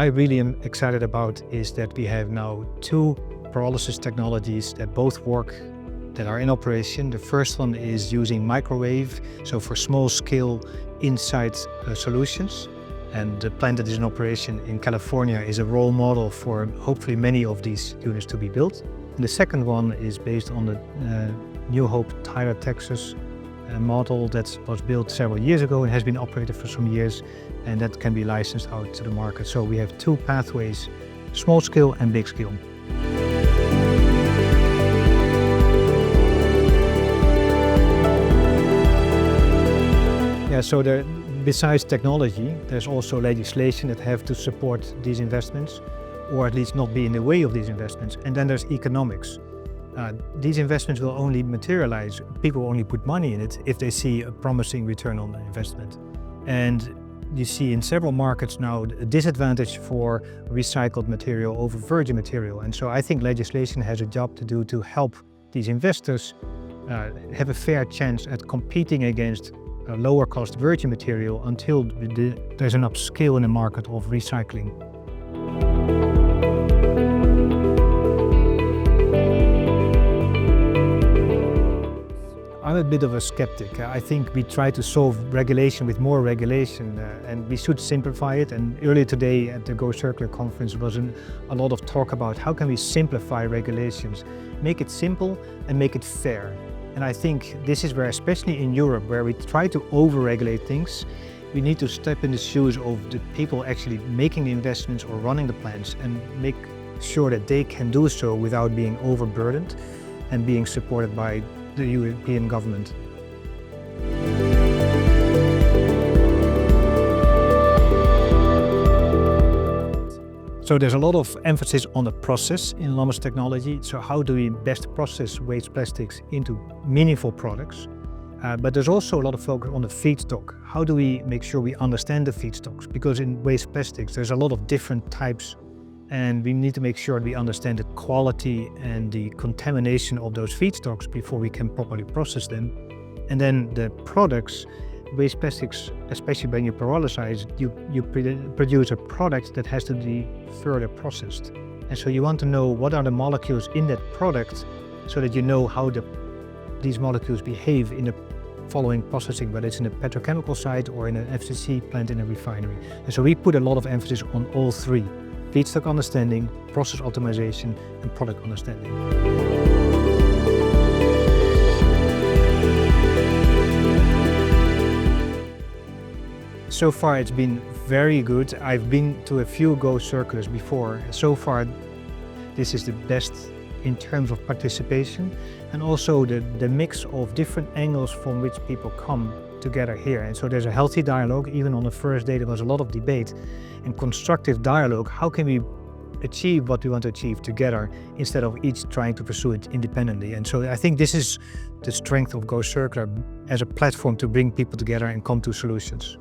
I really am excited about is that we have now two pyrolysis technologies that both work, that are in operation. The first one is using microwave, so for small scale inside solutions. And the plant that is in operation in California is a role model for hopefully many of these units to be built. And the second one is based on the New Hope, Tyler, Texas model that was built several years ago and has been operated for some years, and that can be licensed out to the market. So we have two pathways, small scale and big scale. Yeah, so besides technology, there's also legislation that have to support these investments, or at least not be in the way of these investments. And then there's economics. These investments will only materialize, people will only put money in it if they see a promising return on the investment. And you see in several markets now a disadvantage for recycled material over virgin material. And so I think legislation has a job to do to help these investors have a fair chance at competing against lower cost virgin material until there's enough scale in the market of recycling. I'm a bit of a skeptic. I think we try to solve regulation with more regulation and we should simplify it. And earlier today at the Go Circular conference was a lot of talk about how can we simplify regulations, make it simple and make it fair. And I think this is where, especially in Europe, where we try to over-regulate things, we need to step in the shoes of the people actually making the investments or running the plants and make sure that they can do so without being overburdened and being supported by the European government. So there's a lot of emphasis on the process in Lummus Technology. So how do we best process waste plastics into meaningful products? But there's also a lot of focus on the feedstock. How do we make sure we understand the feedstocks? Because in waste plastics, there's a lot of different types, and we need to make sure we understand the quality and the contamination of those feedstocks before we can properly process them. And then the products, waste plastics, especially when you pyrolyze, you produce a product that has to be further processed. And so you want to know what are the molecules in that product so that you know how these molecules behave in the following processing, whether it's in a petrochemical site or in an FCC plant in a refinery. And so we put a lot of emphasis on all three: feedstock understanding, process optimization, and product understanding. So far it's been very good. I've been to a few Go Circulars before. So far this is the best in terms of participation and also the mix of different angles from which people come together here. And so there's a healthy dialogue. Even on the first day there was a lot of debate and constructive dialogue. How can we achieve what we want to achieve together instead of each trying to pursue it independently? And so I think this is the strength of Go Circular as a platform to bring people together and come to solutions.